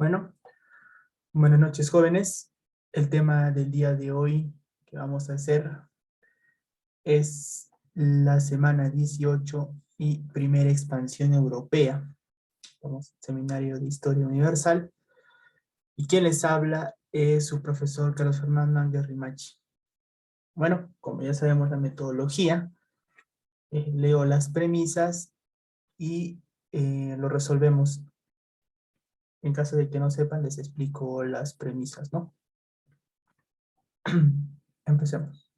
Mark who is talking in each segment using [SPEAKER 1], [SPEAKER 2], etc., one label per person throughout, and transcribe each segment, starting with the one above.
[SPEAKER 1] Bueno, buenas noches, jóvenes. El tema del día de hoy que vamos a hacer es la semana 18 y primera expansión europea. Vamos, seminario de Historia Universal. Y quien les habla es su profesor Carlos Fernando Ánguez Rimachi. Bueno, como ya sabemos la metodología, leo las premisas y lo resolvemos. En caso de que no sepan, les explico las premisas, ¿no? Empecemos.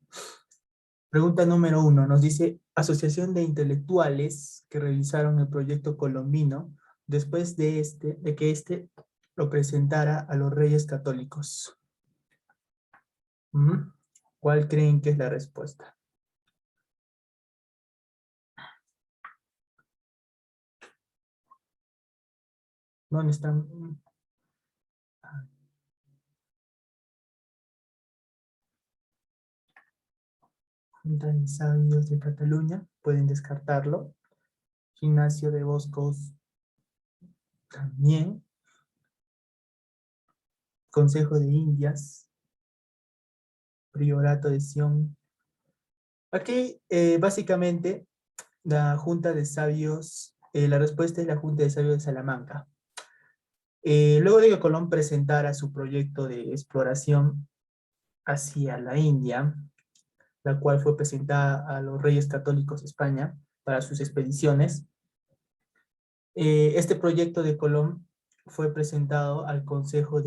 [SPEAKER 1] Pregunta número 1. Nos dice, asociación de intelectuales que revisaron el proyecto colombino después de que éste lo presentara a los reyes católicos. ¿Cuál creen que es la respuesta? ¿Dónde están? Junta de Sabios de Cataluña, pueden descartarlo. Ignacio de Boscos también. Consejo de Indias, Priorato de Sion. Aquí, básicamente, la Junta de Sabios, la respuesta es la Junta de Sabios de Salamanca. Luego de que Colón presentara su proyecto de exploración hacia la India, la cual fue presentada a los reyes católicos de España para sus expediciones, este proyecto de Colón fue presentado al el Consejo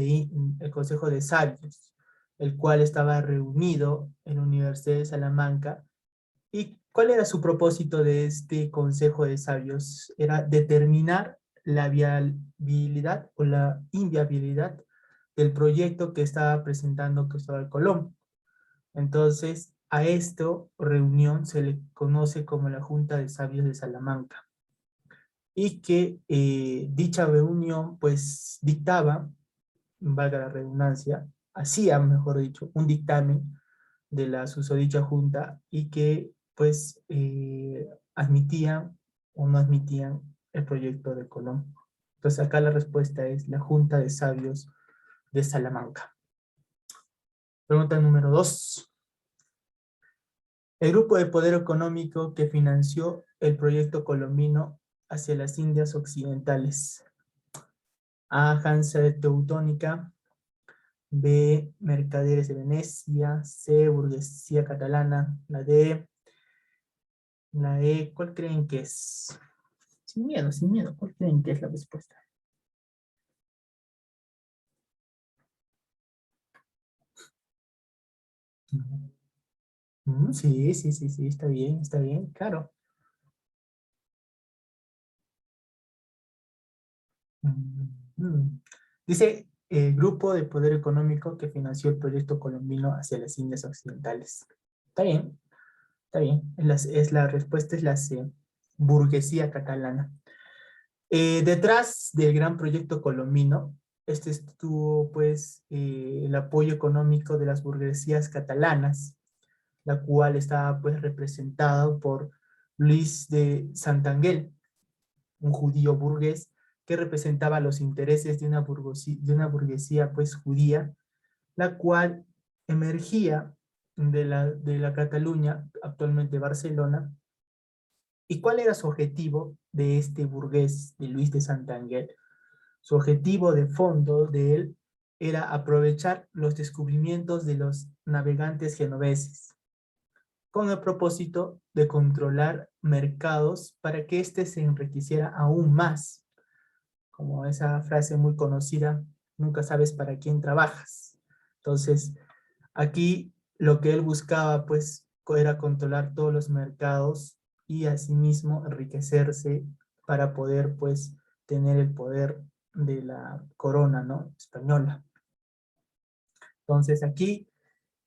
[SPEAKER 1] de Sabios, el cual estaba reunido en la Universidad de Salamanca. ¿Y cuál era su propósito de este Consejo de Sabios? Era determinar la viabilidad o la inviabilidad del proyecto que estaba presentando Cristóbal Colón. Entonces, a esta reunión se le conoce como la Junta de Sabios de Salamanca. Y que dicha reunión, pues, dictaba, valga la redundancia, hacía, mejor dicho, un dictamen de la susodicha junta y que, pues, admitían o no admitían el proyecto de Colón. Entonces, acá la respuesta es la Junta de Sabios de Salamanca. Pregunta número 2. El grupo de poder económico que financió el proyecto colombino hacia las Indias Occidentales. A. Hansa de Teutónica. B. Mercaderes de Venecia. C. Burguesía catalana. La D. La E. ¿Cuál creen que es? Sin miedo. ¿Cuál creen que es la respuesta? Sí, está bien, claro. Dice, grupo de poder económico que financió el proyecto colombino hacia las Indias Occidentales. Está bien, está bien. La respuesta es la C, burguesía catalana. Detrás del gran proyecto colombino, este estuvo, pues, el apoyo económico de las burguesías catalanas, la cual estaba, pues, representado por Luis de Santander, un judío burgués que representaba los intereses de una burguesía, pues, judía, la cual emergía de la Cataluña, actualmente Barcelona. ¿Y cuál era su objetivo de este burgués, de Luis de Santander? Su objetivo de fondo de él era aprovechar los descubrimientos de los navegantes genoveses, con el propósito de controlar mercados para que éste se enriqueciera aún más. Como esa frase muy conocida, nunca sabes para quién trabajas. Entonces, aquí lo que él buscaba, pues, era controlar todos los mercados y asimismo enriquecerse para poder, pues, tener el poder de la corona, ¿no?, española. Entonces, aquí,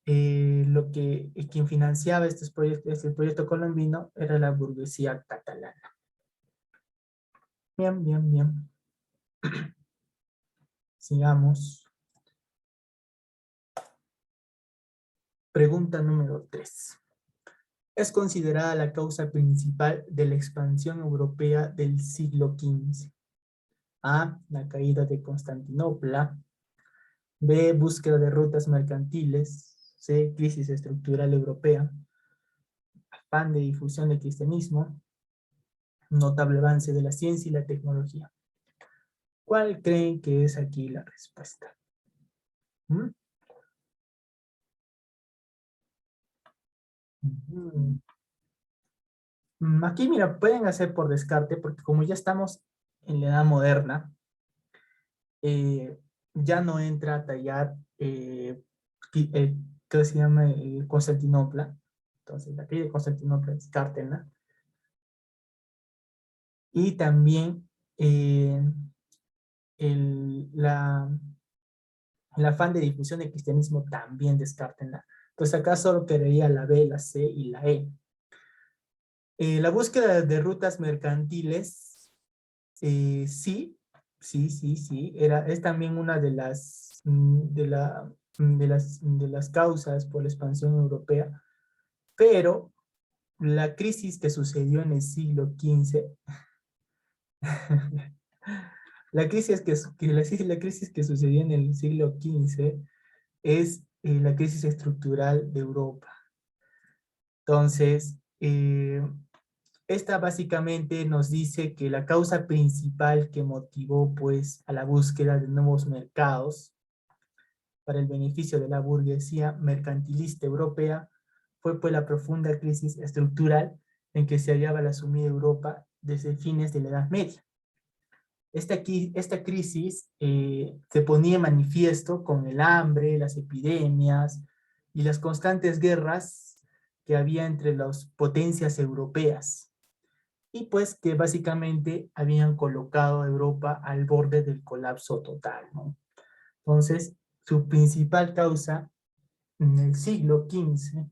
[SPEAKER 1] quien financiaba este proyecto colombino era la burguesía catalana. Bien. Sigamos. Pregunta número 3. Es considerada la causa principal de la expansión europea del siglo XV. A, la caída de Constantinopla. B, búsqueda de rutas mercantiles. C, crisis estructural europea. Afán de difusión del cristianismo. Notable avance de la ciencia y la tecnología. ¿Cuál creen que es aquí la respuesta? ¿Mm? Mm. Aquí, mira, pueden hacer por descarte, porque como ya estamos en la edad moderna, eh, ya no entra a tallar, ¿qué se llama? Constantinopla. Entonces, la caída de Constantinopla, descártenla. Y también el afán de difusión del cristianismo, también descártenla. Entonces, acá solo quedaría la B, la C y la E. La búsqueda de rutas mercantiles, sí, sí, es también una de las causas por la expansión europea, pero la crisis que sucedió en el siglo XV, la crisis que sucedió en el siglo XV es la crisis estructural de Europa. Entonces, esta básicamente nos dice que la causa principal que motivó pues a la búsqueda de nuevos mercados para el beneficio de la burguesía mercantilista europea fue pues la profunda crisis estructural en que se hallaba la sumida Europa desde fines de la Edad Media. Esta crisis se ponía en manifiesto con el hambre, las epidemias y las constantes guerras que había entre las potencias europeas, y pues que básicamente habían colocado a Europa al borde del colapso total, ¿no? Entonces, su principal causa en el siglo XV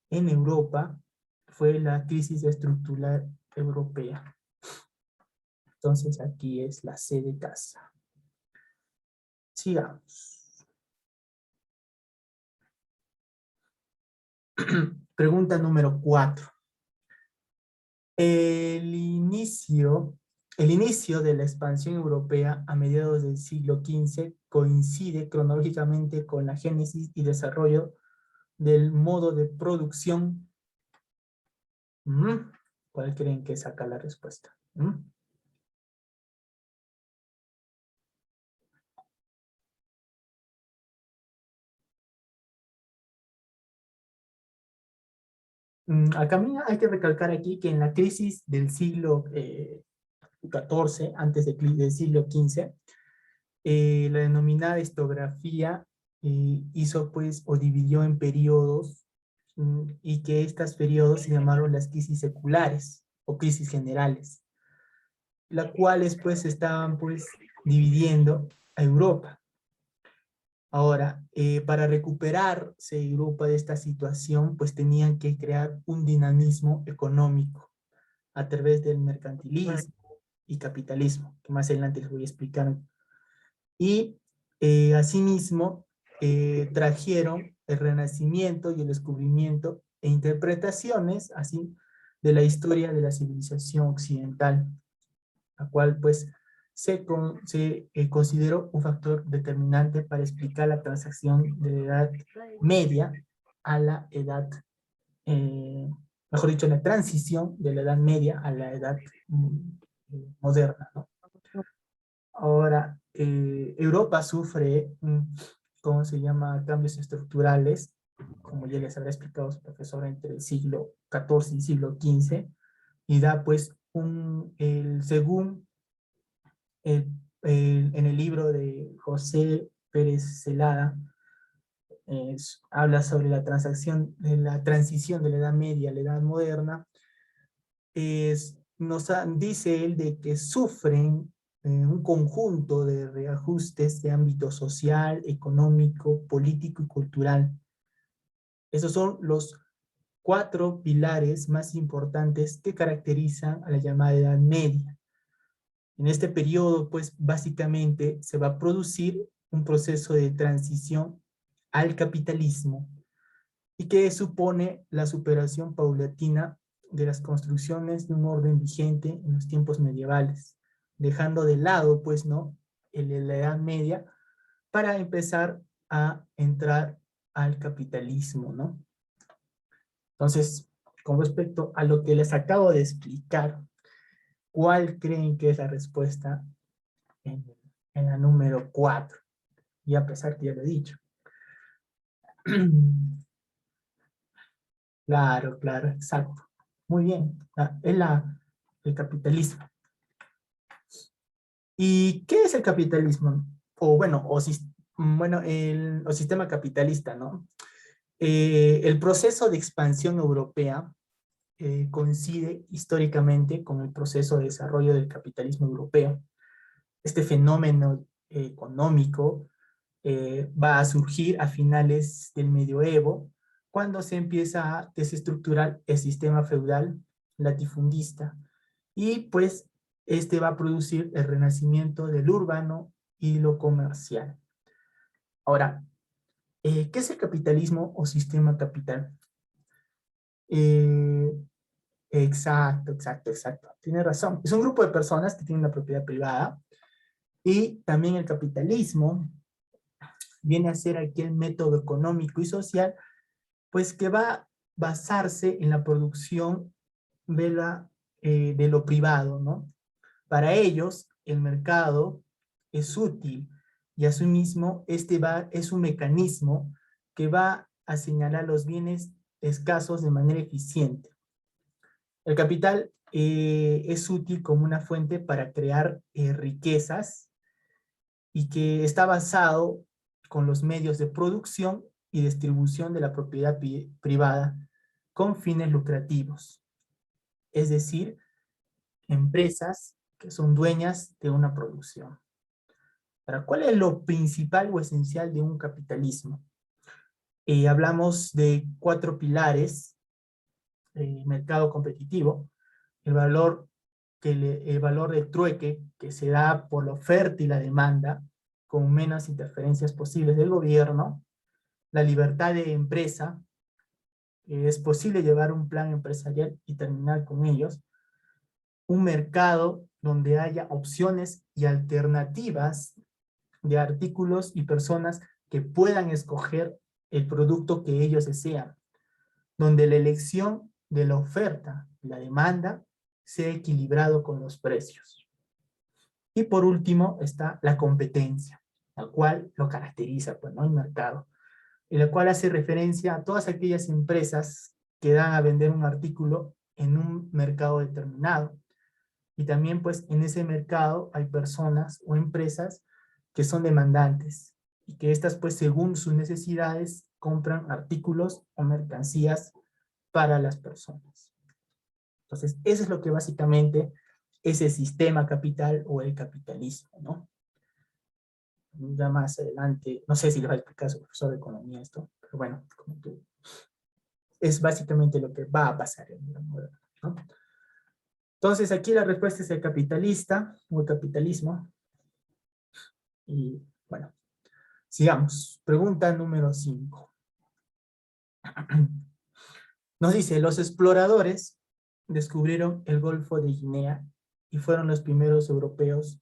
[SPEAKER 1] en Europa fue la crisis estructural europea. Entonces, aquí es la C de casa. Sigamos. Pregunta número 4. El inicio, el inicio de la expansión europea a mediados del siglo XV coincide cronológicamente con la génesis y desarrollo del modo de producción. ¿Cuál creen que saca la respuesta? Acá hay que recalcar aquí que en la crisis del siglo XIV, antes del siglo XV, la denominada historiografía hizo pues o dividió en periodos, y que estos periodos se llamaron las crisis seculares o crisis generales, las cuales pues estaban pues dividiendo a Europa. Ahora, para recuperarse Europa de esta situación, pues tenían que crear un dinamismo económico a través del mercantilismo y capitalismo, que más adelante les voy a explicar. Y asimismo trajeron el renacimiento y el descubrimiento e interpretaciones así de la historia de la civilización occidental, la cual pues se consideró un factor determinante para explicar la transacción de la Edad Media a la Edad, mejor dicho, la transición de la Edad Media a la Edad moderna, ¿no? Ahora, Europa sufre, ¿cómo se llama?, cambios estructurales, como ya les habrá explicado su profesor, entre el siglo XIV y siglo XV, y da pues según en el libro de José Pérez Celada, habla sobre la transición de la Edad Media a la Edad Moderna. Dice él de que sufren un conjunto de reajustes de ámbito social, económico, político y cultural. Esos son los 4 pilares más importantes que caracterizan a la llamada Edad Media. En este periodo, pues, básicamente se va a producir un proceso de transición al capitalismo y que supone la superación paulatina de las construcciones de un orden vigente en los tiempos medievales, dejando de lado, pues, ¿no? La Edad Media, para empezar a entrar al capitalismo, ¿no? Entonces, con respecto a lo que les acabo de explicar, ¿cuál creen que es la respuesta en, en la número 4? Y a pesar que ya lo he dicho. Claro, claro, exacto. Muy bien. Es el capitalismo. ¿Y qué es el capitalismo? O bueno, o sistema capitalista, ¿no? El proceso de expansión europea coincide históricamente con el proceso de desarrollo del capitalismo europeo. Este fenómeno económico va a surgir a finales del medioevo, cuando se empieza a desestructurar el sistema feudal latifundista. Y pues este va a producir el renacimiento del urbano y lo comercial. Ahora, ¿qué es el capitalismo o sistema capital? Eh, exacto, exacto, exacto. Tiene razón. Es un grupo de personas que tienen la propiedad privada y también el capitalismo viene a ser aquel método económico y social pues que va a basarse en la producción de lo privado, ¿no? Para ellos, el mercado es útil y asimismo es un mecanismo que va a señalar los bienes escasos de manera eficiente. El capital es útil como una fuente para crear riquezas y que está basado con los medios de producción y distribución de la propiedad privada con fines lucrativos, es decir, empresas que son dueñas de una producción. Ahora, ¿cuál es lo principal o esencial de un capitalismo? Hablamos de 4 pilares: mercado competitivo, el valor, el valor de trueque que se da por la oferta y la demanda, con menos interferencias posibles del gobierno, la libertad de empresa, es posible llevar un plan empresarial y terminar con ellos, un mercado donde haya opciones y alternativas de artículos y personas que puedan escoger el producto que ellos desean, donde la elección de la oferta y la demanda sea equilibrado con los precios. Y por último está la competencia, la cual lo caracteriza, pues, ¿no? El mercado, en la cual hace referencia a todas aquellas empresas que dan a vender un artículo en un mercado determinado. Y también, pues, en ese mercado hay personas o empresas que son demandantes y que estas, pues, según sus necesidades, compran artículos o mercancías para las personas. Entonces, eso es lo que básicamente es el sistema capital o el capitalismo, ¿no? Ya más adelante, no sé si les va a explicar a su profesor de economía esto, pero bueno, como tú, es básicamente lo que va a pasar en la moderna, ¿no? Entonces, aquí la respuesta es el capitalista o el capitalismo. Y bueno, sigamos. Pregunta número 5. Nos dice, los exploradores descubrieron el Golfo de Guinea y fueron los primeros europeos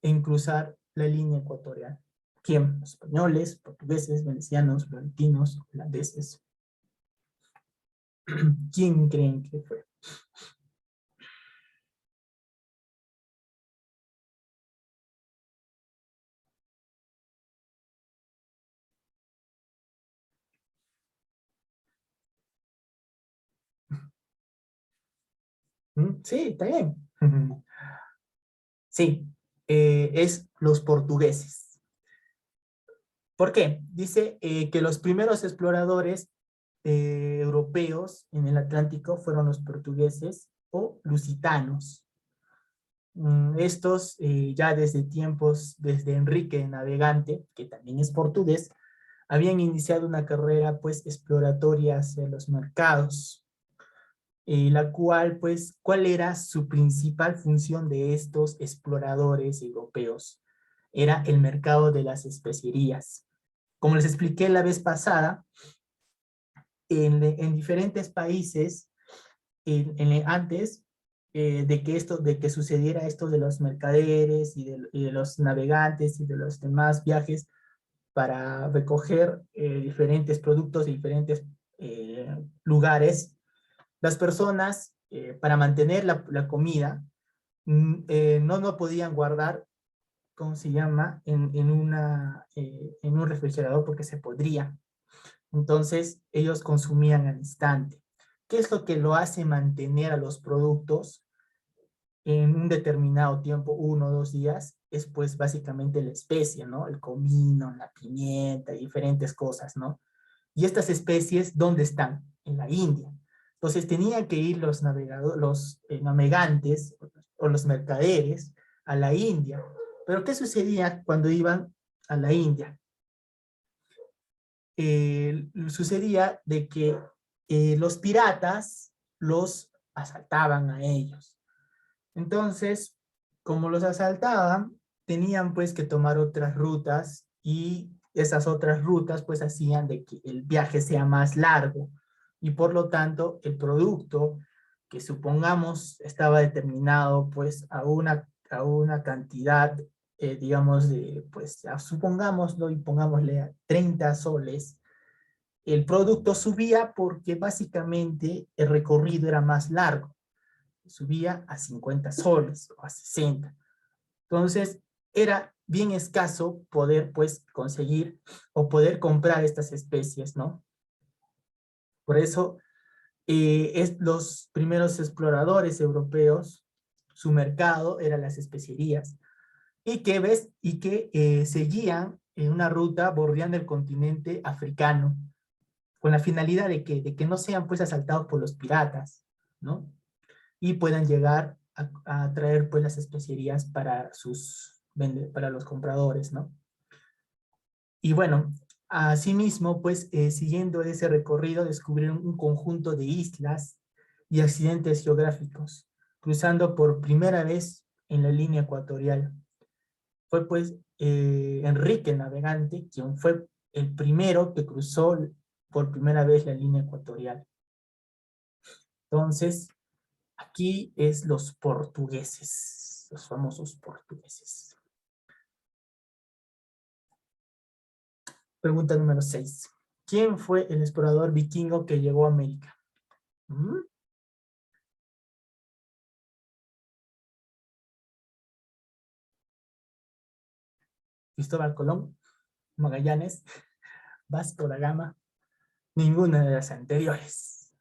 [SPEAKER 1] en cruzar la línea ecuatorial. ¿Quién? Españoles, portugueses, venecianos, florentinos, holandeses. ¿Quién creen que fue? Sí, está bien. Sí, es los portugueses. ¿Por qué? Dice que los primeros exploradores europeos en el Atlántico fueron los portugueses o lusitanos. Estos ya desde tiempos, desde Enrique el Navegante, que también es portugués, habían iniciado una carrera pues exploratoria hacia los mercados, la cual pues, ¿cuál era su principal función de estos exploradores europeos? Era el mercado de las especierías. Como les expliqué la vez pasada, en diferentes países, antes de que sucediera esto de los mercaderes y de los navegantes y de los demás viajes para recoger diferentes productos de diferentes lugares. Las personas, para mantener la comida, no podían guardar, ¿cómo se llama?, en un refrigerador porque se podría. Entonces, ellos consumían al instante. ¿Qué es lo que lo hace mantener a los productos en un determinado tiempo, 1 o 2 días? Es pues básicamente la especia, ¿no? El comino, la pimienta, diferentes cosas, ¿no? Y estas especies, ¿dónde están? En la India. Entonces tenían que ir los navegadores, los navegantes o los mercaderes a la India. Pero ¿qué sucedía cuando iban a la India? Sucedía de que los piratas los asaltaban a ellos. Entonces, como los asaltaban, tenían pues que tomar otras rutas y esas otras rutas pues hacían de que el viaje sea más largo y por lo tanto el producto que supongamos estaba determinado pues a una cantidad digamos de pues supongámoslo y pongámosle a 30 soles, el producto subía porque básicamente el recorrido era más largo, subía a 50 soles o a 60. Entonces, era bien escaso poder, pues, conseguir o poder comprar estas especies, ¿no? Por eso, los primeros exploradores europeos, su mercado eran las especierías, y que seguían en una ruta bordeando el continente africano, con la finalidad de que no sean, pues, asaltados por los piratas, ¿no? Y puedan llegar a traer pues las especierías para para los compradores, ¿no? Y bueno, asimismo, pues siguiendo ese recorrido descubrieron un conjunto de islas y accidentes geográficos, cruzando por primera vez en la línea ecuatorial. Fue pues Enrique el Navegante quien fue el primero que cruzó por primera vez la línea ecuatorial. Entonces, aquí es los portugueses, los famosos portugueses. Pregunta número 6. ¿Quién fue el explorador vikingo que llegó a América? ¿Mm? Cristóbal Colón, Magallanes, Vasco da Gama, ninguna de las anteriores.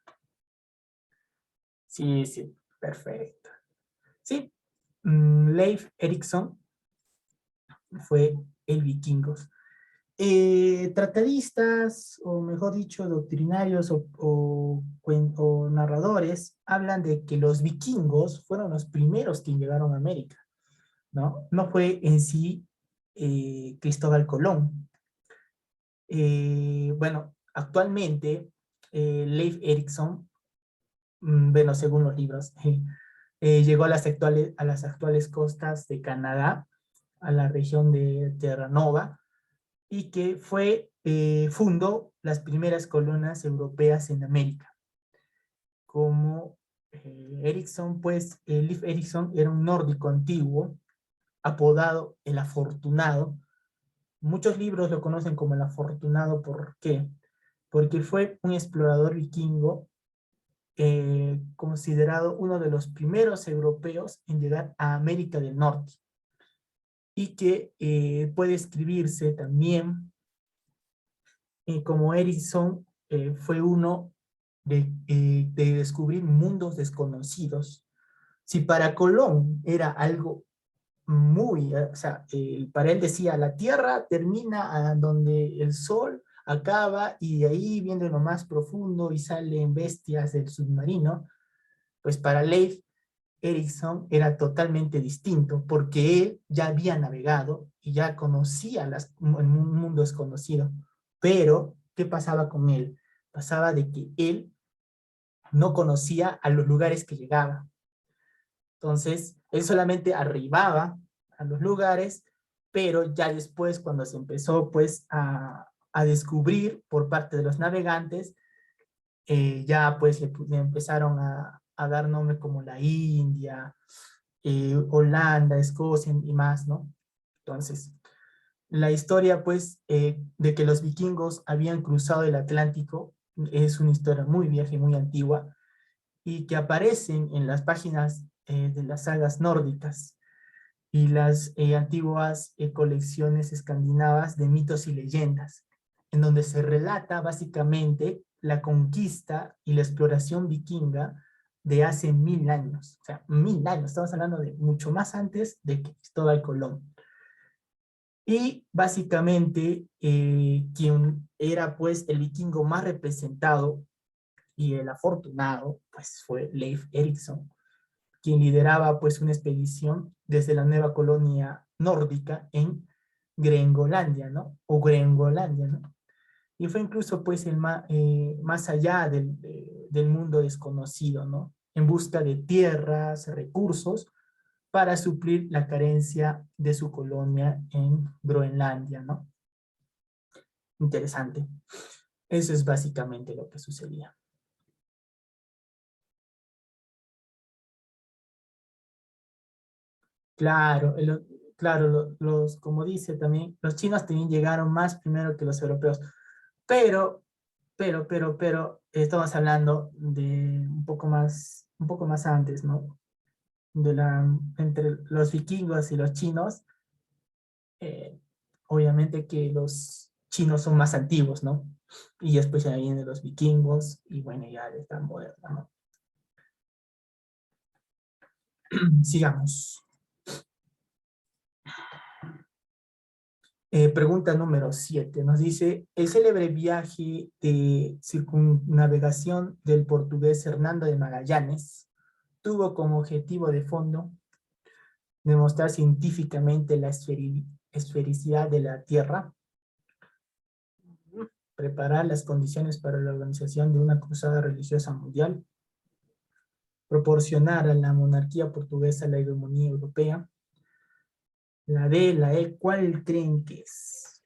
[SPEAKER 1] Sí, sí, perfecto. Sí, Leif Erikson fue el vikingos. Tratadistas, o mejor dicho, doctrinarios o narradores, hablan de que los vikingos fueron los primeros que llegaron a América, ¿no? No fue en sí Cristóbal Colón. Bueno, actualmente Leif Erikson, bueno, según los libros, llegó a las actuales costas de Canadá, a la región de Terranova, y que fundó las primeras colonias europeas en América. Como Ericsson, pues Leif Erikson era un nórdico antiguo, apodado el Afortunado. Muchos libros lo conocen como el Afortunado, ¿por qué? Porque fue un explorador vikingo considerado uno de los primeros europeos en llegar a América del Norte, y que puede escribirse también como Ericsson fue uno de descubrir mundos desconocidos. Si para Colón era algo muy, o sea, para él decía, la Tierra termina donde el Sol acaba y de ahí viene lo más profundo y salen bestias del submarino, pues para Leif Erikson era totalmente distinto, porque él ya había navegado y ya conocía el mundo desconocido. Pero, ¿qué pasaba con él? Pasaba de que él no conocía a los lugares que llegaba. Entonces, él solamente arribaba a los lugares, pero ya después, cuando se empezó pues a descubrir por parte de los navegantes, ya pues le empezaron a dar nombres como la India, Holanda, Escocia y más, ¿no? Entonces, la historia, pues, de que los vikingos habían cruzado el Atlántico es una historia muy vieja y muy antigua y que aparecen en las páginas de las sagas nórdicas y las antiguas colecciones escandinavas de mitos y leyendas, en donde se relata básicamente la conquista y la exploración vikinga de hace 1000 años. O sea, 1000 años, estamos hablando de mucho más antes de que Cristóbal Colón. Y básicamente quien era pues el vikingo más representado y el afortunado pues fue Leif Erikson, quien lideraba pues una expedición desde la nueva colonia nórdica en Gringolandia, ¿no? O Gringolandia, ¿no? Y fue incluso pues más allá del mundo desconocido, ¿no? En busca de tierras, recursos, para suplir la carencia de su colonia en Groenlandia, ¿no? Interesante. Eso es básicamente lo que sucedía. Claro, claro, como dice también, los chinos también llegaron más primero que los europeos, pero, estamos hablando de un poco más antes, ¿no? Entre los vikingos y los chinos, eh, obviamente que los chinos son más antiguos, ¿no? Y después ya vienen los vikingos, y bueno, ya están modernos, ¿no? Sigamos. Pregunta número 7. Nos dice, el célebre viaje de circunnavegación del portugués Hernando de Magallanes tuvo como objetivo de fondo demostrar científicamente la esfericidad de la Tierra, preparar las condiciones para la organización de una cruzada religiosa mundial, proporcionar a la monarquía portuguesa la hegemonía europea. La D, la E, ¿cuál creen que es?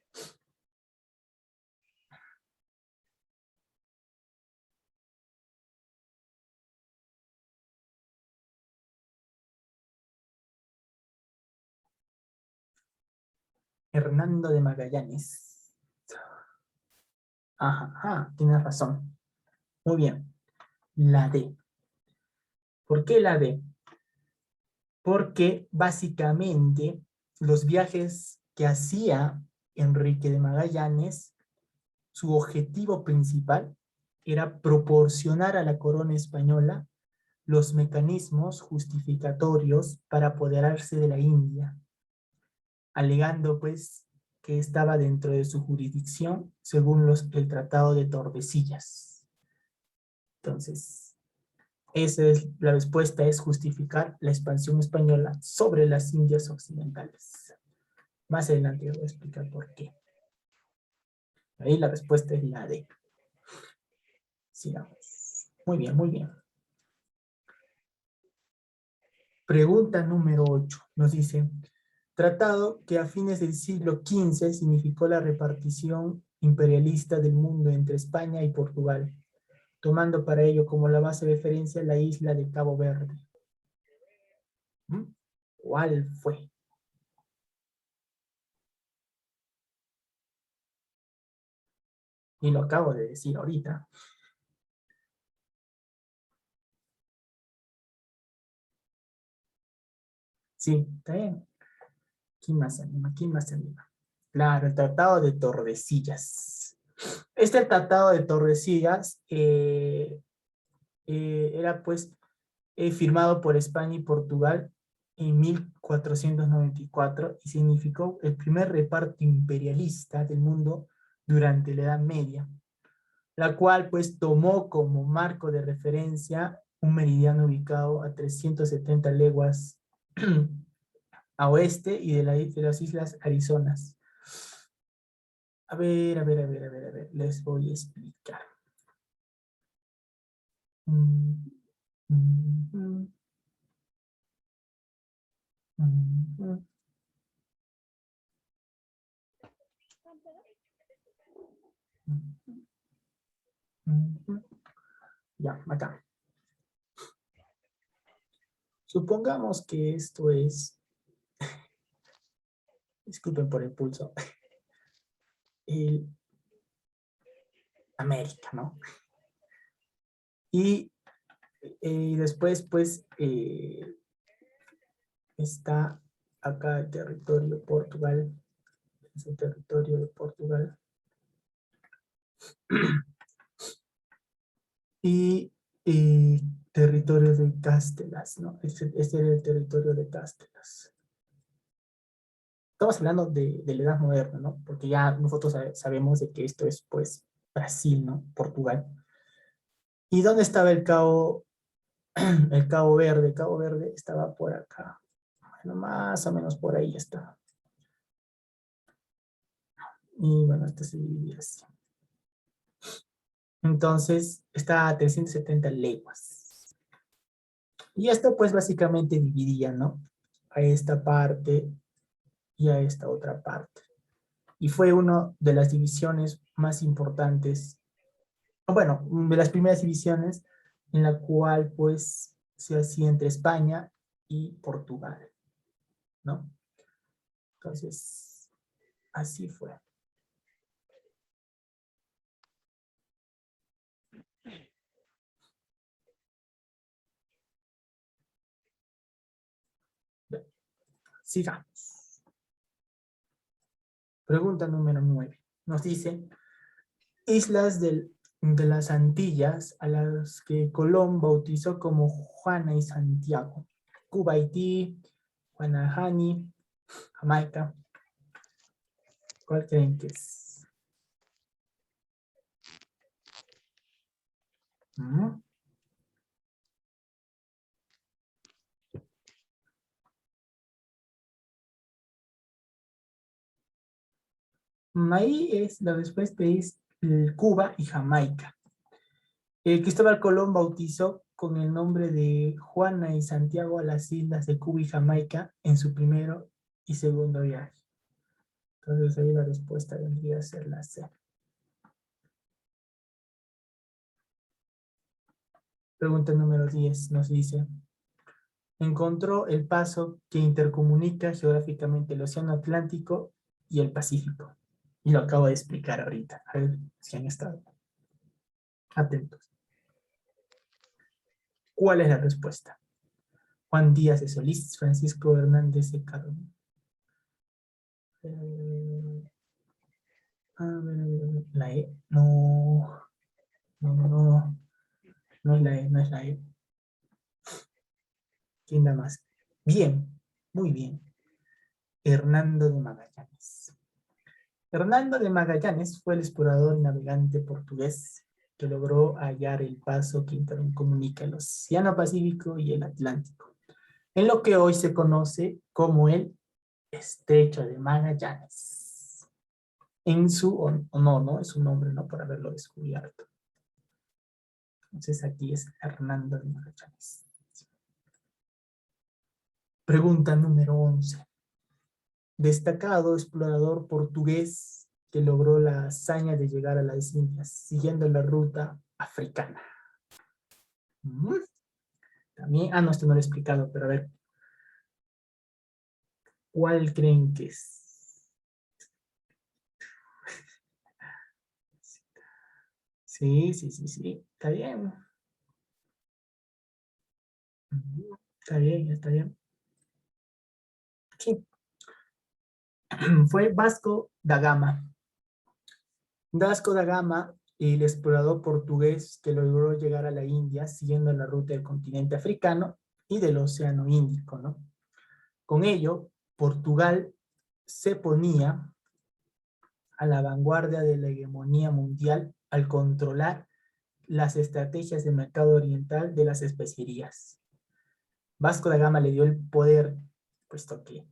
[SPEAKER 1] Hernando de Magallanes. Ajá, ajá, tienes razón. Muy bien. La D. ¿Por qué la D? Porque básicamente los viajes que hacía Enrique de Magallanes, su objetivo principal era proporcionar a la corona española los mecanismos justificatorios para apoderarse de la India, alegando pues que estaba dentro de su jurisdicción según el Tratado de Tordesillas. Entonces, la respuesta es justificar la expansión española sobre las Indias occidentales. Más adelante voy a explicar por qué. Ahí la respuesta es la D. Sigamos. Muy bien, muy bien. Pregunta número 8. Nos dice, tratado que a fines del siglo XV significó la repartición imperialista del mundo entre España y Portugal, tomando para ello como la base de referencia la isla de Cabo Verde. ¿Mm? ¿Cuál fue? Y lo acabo de decir ahorita. Sí, está bien. ¿Quién más se anima? ¿Quién más se anima? Claro, el Tratado de Tordesillas. Este Tratado de Tordesillas era pues firmado por España y Portugal en 1494 y significó el primer reparto imperialista del mundo durante la Edad Media, la cual pues tomó como marco de referencia un meridiano ubicado a 370 leguas a oeste y de las islas Arizonas. A ver, les voy a explicar. Mm, mm, mm, mm, mm, mm. Ya, acá. Supongamos que esto es, disculpen por el pulso, el América, ¿no? Y después, pues, está acá el territorio de Portugal, es el territorio de Portugal. Y territorio de Cástelas, ¿no? Este era el territorio de Cástelas. Estamos hablando de la Edad Moderna, ¿no? Porque ya nosotros sabemos de que esto es, pues, Brasil, ¿no? Portugal. ¿Y dónde estaba el Cabo, el Cabo Verde? El Cabo Verde estaba por acá. Bueno, más o menos por ahí está. Y bueno, esto se divide así. Entonces, está a 370 leguas. Y esto, pues, básicamente dividía, ¿no? A esta parte y a esta otra parte. Y fue una de las divisiones más importantes, o bueno, de las primeras divisiones en la cual pues se hacía entre España y Portugal, ¿no? Entonces, así fue. Bien, sigamos. Pregunta número 9. Nos dice, islas de las Antillas a las que Colón bautizó como Juana y Santiago. Cuba, Haití, Guanahani, Jamaica. ¿Cuál creen que es? ¿Mm? Ahí es, la respuesta es Cuba y Jamaica. Cristóbal Colón bautizó con el nombre de Juana y Santiago a las islas de Cuba y Jamaica en su primero y segundo viaje. Entonces ahí la respuesta vendría a ser la C. Pregunta número 10 nos dice, encontró el paso que intercomunica geográficamente el Océano Atlántico y el Pacífico. Y lo acabo de explicar ahorita. A ver si han estado atentos. ¿Cuál es la respuesta? Juan Díaz de Solís, Francisco Hernández de Cardona. La E, no, no es la E, no es la E. ¿Quién da más? Bien, muy bien. Hernando de Magallanes. Hernando de Magallanes fue el explorador y navegante portugués que logró hallar el paso que intercomunica el Océano Pacífico y el Atlántico, en lo que hoy se conoce como el Estrecho de Magallanes. En su honor, ¿no? Es su nombre, ¿no? Por haberlo descubierto. Entonces aquí es Hernando de Magallanes. Pregunta número 11. Destacado explorador portugués que logró la hazaña de llegar a las Indias siguiendo la ruta africana. También, no, esto no lo he explicado, pero a ver, ¿cuál creen que es? Sí, sí, sí, sí, está bien. Está bien, está bien. Sí. Fue Vasco da Gama. Vasco da Gama, el explorador portugués que logró llegar a la India siguiendo la ruta del continente africano y del Océano Índico, ¿no? Con ello, Portugal se ponía a la vanguardia de la hegemonía mundial al controlar las estrategias de mercado oriental de las especierías. Vasco da Gama le dio el poder, puesto que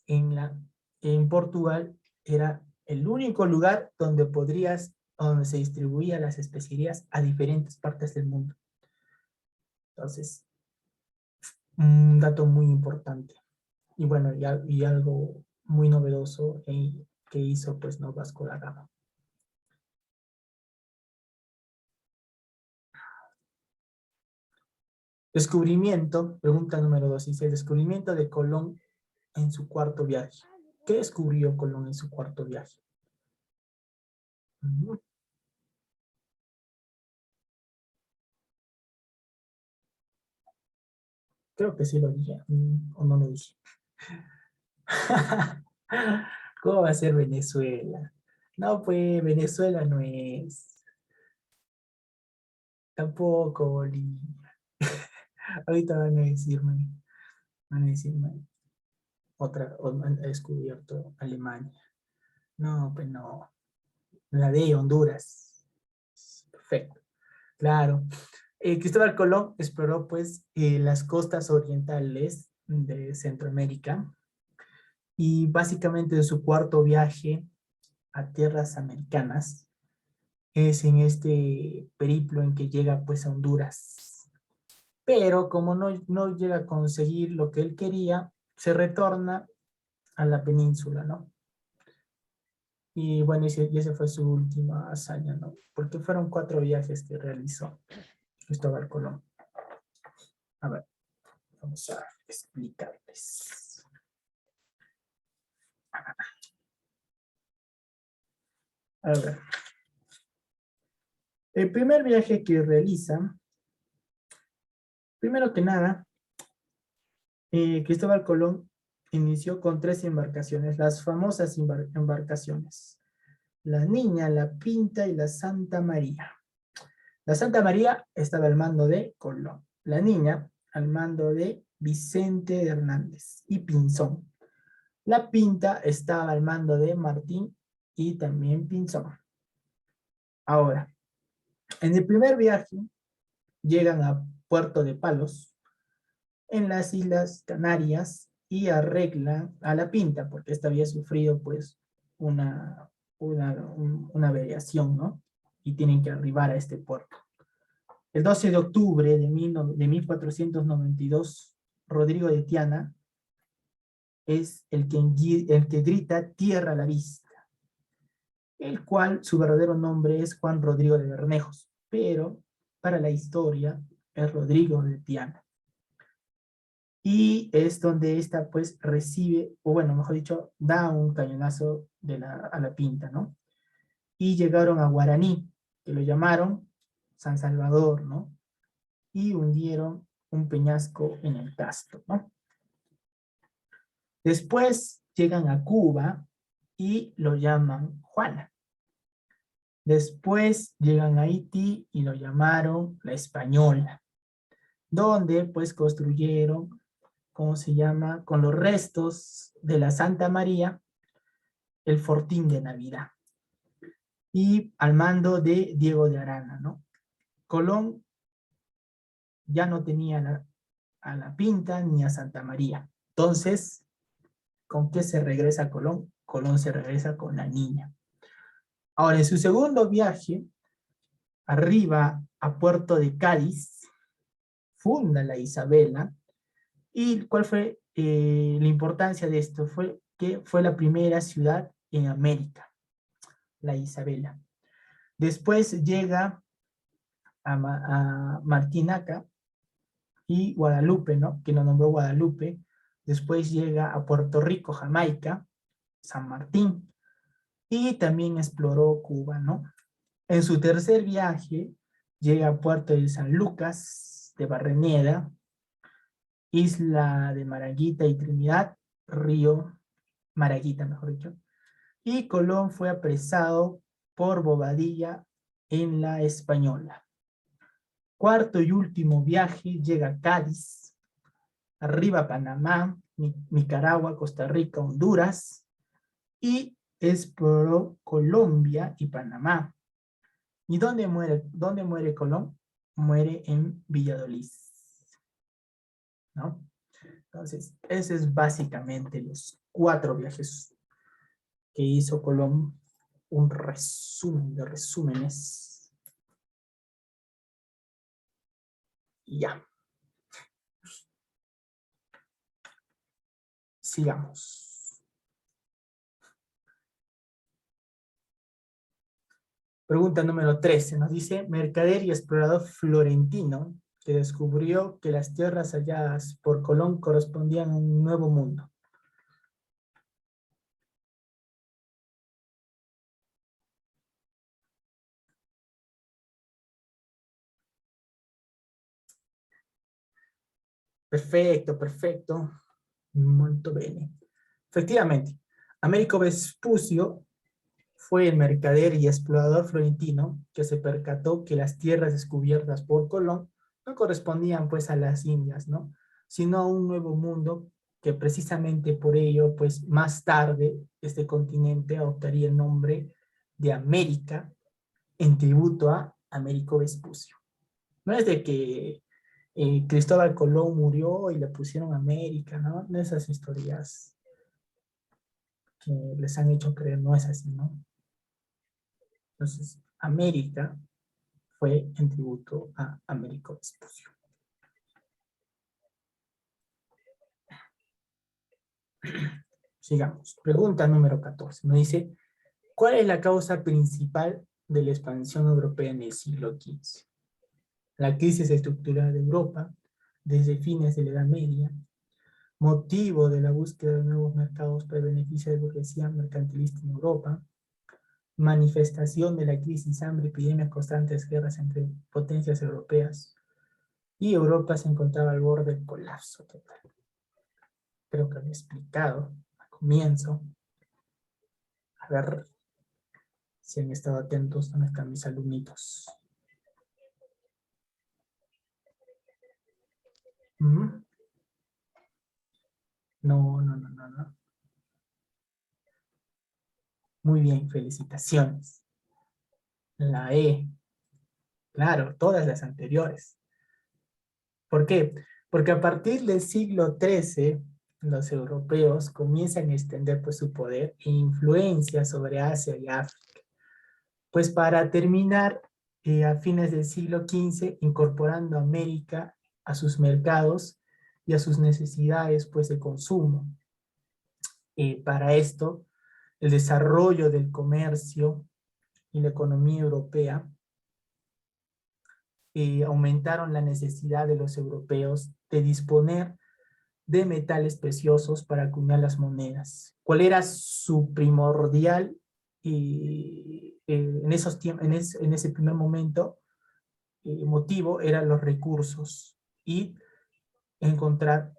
[SPEAKER 1] en Portugal era el único lugar donde se distribuían las especierías a diferentes partes del mundo. Entonces, un dato muy importante. Y bueno, y algo muy novedoso que hizo pues no Vasco da Gama. Descubrimiento, pregunta número 2, dice, descubrimiento de Colón en su cuarto viaje. ¿Qué descubrió Colón en su cuarto viaje? Creo que sí lo dije, o no lo dije. ¿Cómo va a ser Venezuela? No, pues Venezuela no es. Tampoco Bolivia. Ahorita van a decirme otra, o han descubierto Alemania. No, pues no. La de Honduras. Perfecto. Claro. Cristóbal Colón exploró pues las costas orientales de Centroamérica y básicamente de su cuarto viaje a tierras americanas es en este periplo en que llega pues a Honduras. Pero como no llega a conseguir lo que él quería, se retorna a la península, ¿no? Y bueno, y ese fue su última hazaña, ¿no? Porque fueron 4 viajes que realizó Cristóbal Colón. A ver, vamos a explicarles. A ver, el primer viaje que realiza, primero que nada, Cristóbal Colón inició con 3 embarcaciones, las famosas embarcaciones. La Niña, la Pinta y la Santa María. La Santa María estaba al mando de Colón. La Niña al mando de Vicente de Hernández y Pinzón. La Pinta estaba al mando de Martín y también Pinzón. Ahora, en el primer viaje llegan a Puerto de Palos, en las Islas Canarias, y arreglan a la Pinta, porque esta había sufrido pues una averiación, ¿no? Y tienen que arribar a este puerto. El 12 de octubre de 1492, Rodrigo de Tiana es el que grita tierra a la vista, el cual su verdadero nombre es Juan Rodrigo de Bermejos, pero para la historia es Rodrigo de Tiana. Y es donde esta pues recibe, o bueno, mejor dicho, da un cañonazo a la Pinta, ¿no? Y llegaron a Guaraní, que lo llamaron San Salvador, ¿no? Y hundieron un peñasco en el Castro, ¿no? Después llegan a Cuba y lo llaman Juana. Después llegan a Haití y lo llamaron la Española, donde pues construyeron, ¿cómo se llama? Con los restos de la Santa María, el Fortín de Navidad. Y al mando de Diego de Arana, ¿no? Colón ya no tenía a la Pinta ni a Santa María. Entonces, ¿con qué se regresa Colón? Colón se regresa con la Niña. Ahora, en su segundo viaje, arriba a Puerto de Cádiz, funda la Isabela. ¿Y cuál fue la importancia de esto? Fue que fue la primera ciudad en América, la Isabela. Después llega a Martinaca y Guadalupe, ¿no? Que lo nombró Guadalupe. Después llega a Puerto Rico, Jamaica, San Martín. Y también exploró Cuba, ¿no? En su tercer viaje llega a Puerto de San Lucas, de Barreneda, Isla de Maraguita y Trinidad, Río Maraguita, mejor dicho. Y Colón fue apresado por Bobadilla en la Española. Cuarto y último viaje llega a Cádiz, arriba Panamá, Nicaragua, Costa Rica, Honduras, y exploró Colombia y Panamá. ¿Y dónde muere Colón? Muere en Valladolid, ¿no? Entonces, ese es básicamente los 4 viajes que hizo Colón, un resumen de resúmenes. Y ya, sigamos. Pregunta número 13, nos dice, mercader y explorador florentino, que descubrió que las tierras halladas por Colón correspondían a un nuevo mundo? Perfecto, perfecto. Molto bene. Efectivamente, Américo Vespucio fue el mercader y explorador florentino que se percató que las tierras descubiertas por Colón no correspondían pues a las Indias, ¿no? Sino a un nuevo mundo que precisamente por ello, pues más tarde este continente adoptaría el nombre de América en tributo a Américo Vespucio. No es de que Cristóbal Colón murió y le pusieron América, ¿no? De esas historias que les han hecho creer, no es así, ¿no? Entonces, América fue en tributo a Américo Vespucio. Sigamos. Pregunta número 14. Nos dice, ¿cuál es la causa principal de la expansión europea en el siglo XV? La crisis estructural de Europa desde fines de la Edad Media, motivo de la búsqueda de nuevos mercados para el beneficio de la burguesía mercantilista en Europa, manifestación de la crisis, hambre, epidemias, constantes guerras entre potencias europeas, y Europa se encontraba al borde del colapso total. Creo que había explicado al comienzo. A ver si han estado atentos, ¿dónde están mis alumnitos? ¿Mm? No, no, no, no, no. Muy bien, felicitaciones. La E, claro, todas las anteriores. ¿Por qué? Porque a partir del siglo XIII, los europeos comienzan a extender pues, su poder e influencia sobre Asia y África. Pues para terminar, a fines del siglo XV, incorporando a América a sus mercados y a sus necesidades pues, de consumo. Para esto, el desarrollo del comercio y la economía europea aumentaron la necesidad de los europeos de disponer de metales preciosos para acuñar las monedas. ¿Cuál era su primordial en esos en ese primer momento motivo? Eran los recursos y encontrar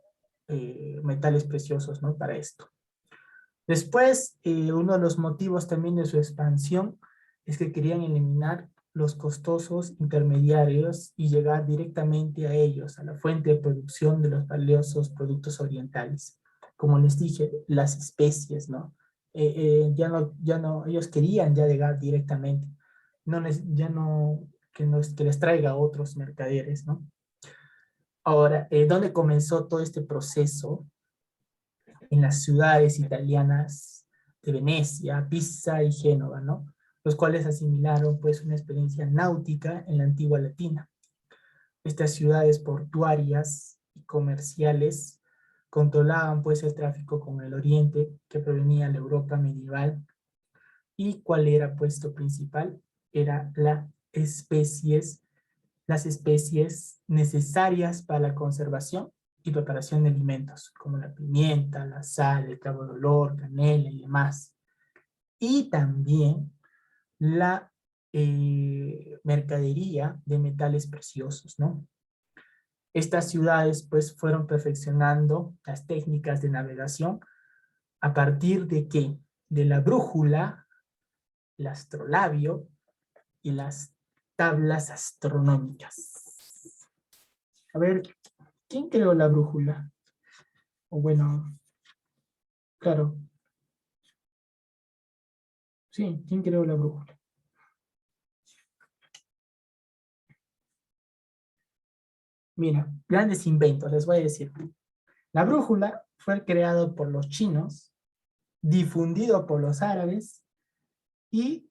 [SPEAKER 1] metales preciosos, ¿no? Para esto. Después, uno de los motivos también de su expansión es que querían eliminar los costosos intermediarios y llegar directamente a ellos, a la fuente de producción de los valiosos productos orientales. Como les dije, las especies, ¿no? Ya no, ellos querían ya llegar directamente, ya no que les traiga a otros mercaderes, ¿no? Ahora, ¿dónde comenzó todo este proceso? En las ciudades italianas de Venecia, Pisa y Génova, ¿no? Los cuales asimilaron pues una experiencia náutica en la antigua Latina. Estas ciudades portuarias y comerciales controlaban pues el tráfico con el oriente que provenía de la Europa medieval. ¿Y cuál era pues lo principal? Era las especies necesarias para la conservación y preparación de alimentos, como la pimienta, la sal, el clavo de olor, canela y demás. Y también la mercadería de metales preciosos, ¿no? Estas ciudades pues fueron perfeccionando las técnicas de navegación a partir de ¿qué? De la brújula, el astrolabio y las tablas astronómicas. A ver, ¿quién creó la brújula? O bueno, claro, sí, ¿quién creó la brújula? Mira, grandes inventos, les voy a decir. La brújula fue creado por los chinos, difundido por los árabes y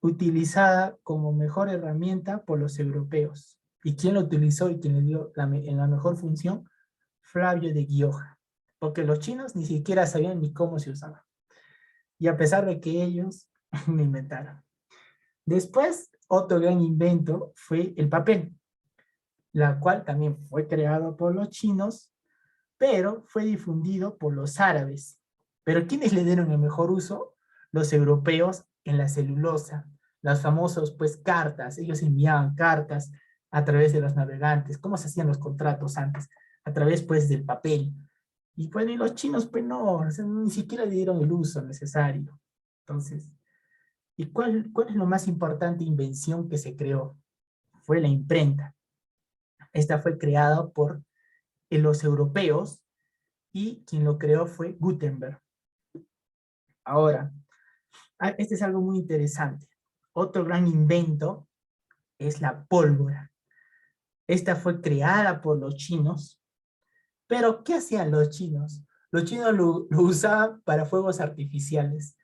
[SPEAKER 1] utilizada como mejor herramienta por los europeos. ¿Y quién lo utilizó y quién le dio en la mejor función? Flavio de Gioja. Porque los chinos ni siquiera sabían ni cómo se usaba. Y a pesar de que ellos lo inventaron. Después, otro gran invento fue el papel. la cual también fue creado por los chinos, pero fue difundido por los árabes. Pero ¿quiénes le dieron el mejor uso? Los europeos en la celulosa, las famosas pues cartas. Ellos enviaban cartas a través de los navegantes. ¿Cómo se hacían los contratos antes? A través pues del papel. Y bueno, y los chinos pues no, o sea, ni siquiera le dieron el uso necesario. Entonces, ¿y cuál es lo más importante invención que se creó? Fue la imprenta. Esta fue creada por los europeos y quien lo creó fue Gutenberg. Ahora, este es algo muy interesante. Otro gran invento es la pólvora. Esta fue creada por los chinos, pero ¿qué hacían los chinos? Los chinos lo usaban para fuegos artificiales.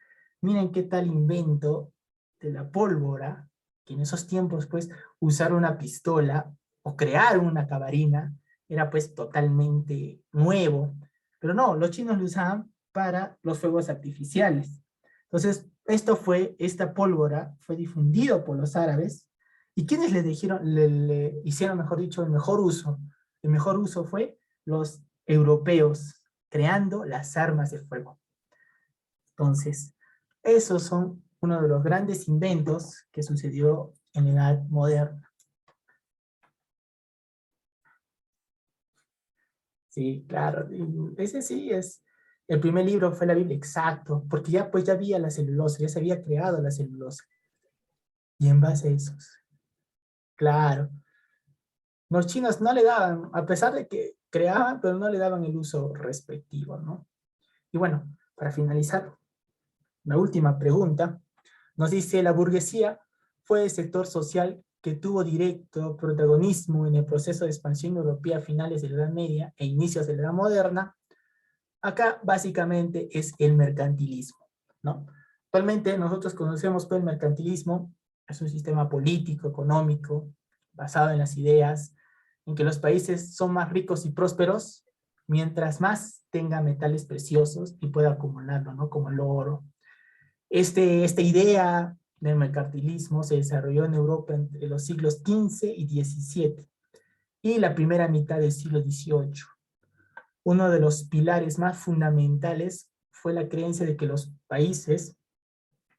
[SPEAKER 1] Miren qué tal invento de la pólvora, que en esos tiempos pues usar una pistola o crear una cabarina era pues totalmente nuevo. Pero no, los chinos lo usaban para los fuegos artificiales. Entonces, esta pólvora fue difundido por los árabes. ¿Y quiénes le hicieron, mejor dicho, el mejor uso? El mejor uso fue los europeos, creando las armas de fuego. Entonces, esos son uno de los grandes inventos que sucedió en la Edad Moderna. Sí, claro, ese sí es, el primer libro fue la Biblia, exacto, porque ya pues ya había la celulosa, ya se había creado la celulosa. Y en base a eso, claro, los chinos no le daban, a pesar de que creaban, pero no le daban el uso respectivo, ¿no? Y bueno, para finalizar, la última pregunta nos dice: la burguesía fue el sector social que tuvo directo protagonismo en el proceso de expansión europea a finales de la Edad Media e inicios de la Edad Moderna. Acá básicamente es el mercantilismo, ¿no? Actualmente nosotros conocemos pues, el mercantilismo, es un sistema político, económico, basado en las ideas, en que los países son más ricos y prósperos mientras más tenga metales preciosos y pueda acumularlo, ¿no? Como el oro. Esta idea del mercantilismo se desarrolló en Europa entre los siglos XV y XVII y la primera mitad del siglo XVIII. Uno de los pilares más fundamentales fue la creencia de que los países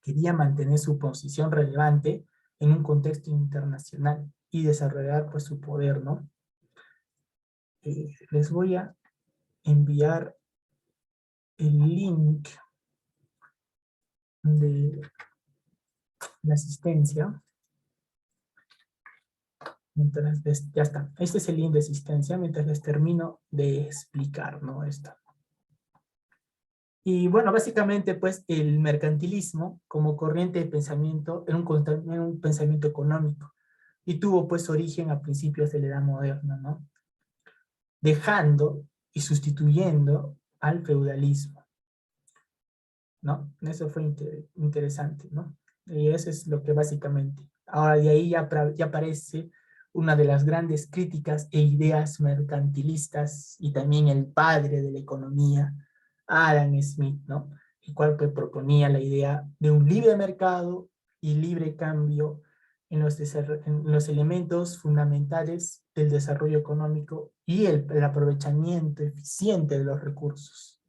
[SPEAKER 1] querían mantener su posición relevante en un contexto internacional y desarrollar pues su poder, ¿no? Les voy a enviar el link de la asistencia. Ya está. Este es el link de asistencia mientras les termino de explicar, ¿no? Esto. Y bueno, básicamente, pues, el mercantilismo como corriente de pensamiento era un pensamiento económico y tuvo, pues, origen a principios de la Edad Moderna, ¿no? Dejando y sustituyendo al feudalismo, ¿no? Eso fue interesante, ¿no? Y eso es lo que básicamente. Ahora, de ahí ya aparece una de las grandes críticas e ideas mercantilistas y también el padre de la economía, Adam Smith, ¿no? El cual pues, proponía la idea de un libre mercado y libre cambio en los elementos fundamentales del desarrollo económico y el aprovechamiento eficiente de los recursos.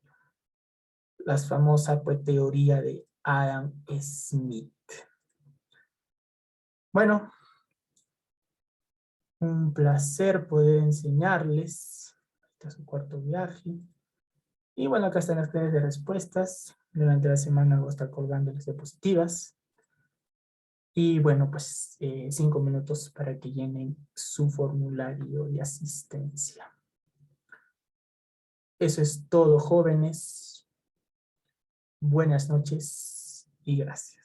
[SPEAKER 1] La famosa pues, teoría de Adam Smith. Bueno, un placer poder enseñarles. Este es su cuarto viaje. Y bueno, acá están las claves de respuestas. Durante la semana voy a estar colgándoles diapositivas. Y bueno, pues 5 minutos para que llenen su formulario de asistencia. Eso es todo, jóvenes. Buenas noches y gracias.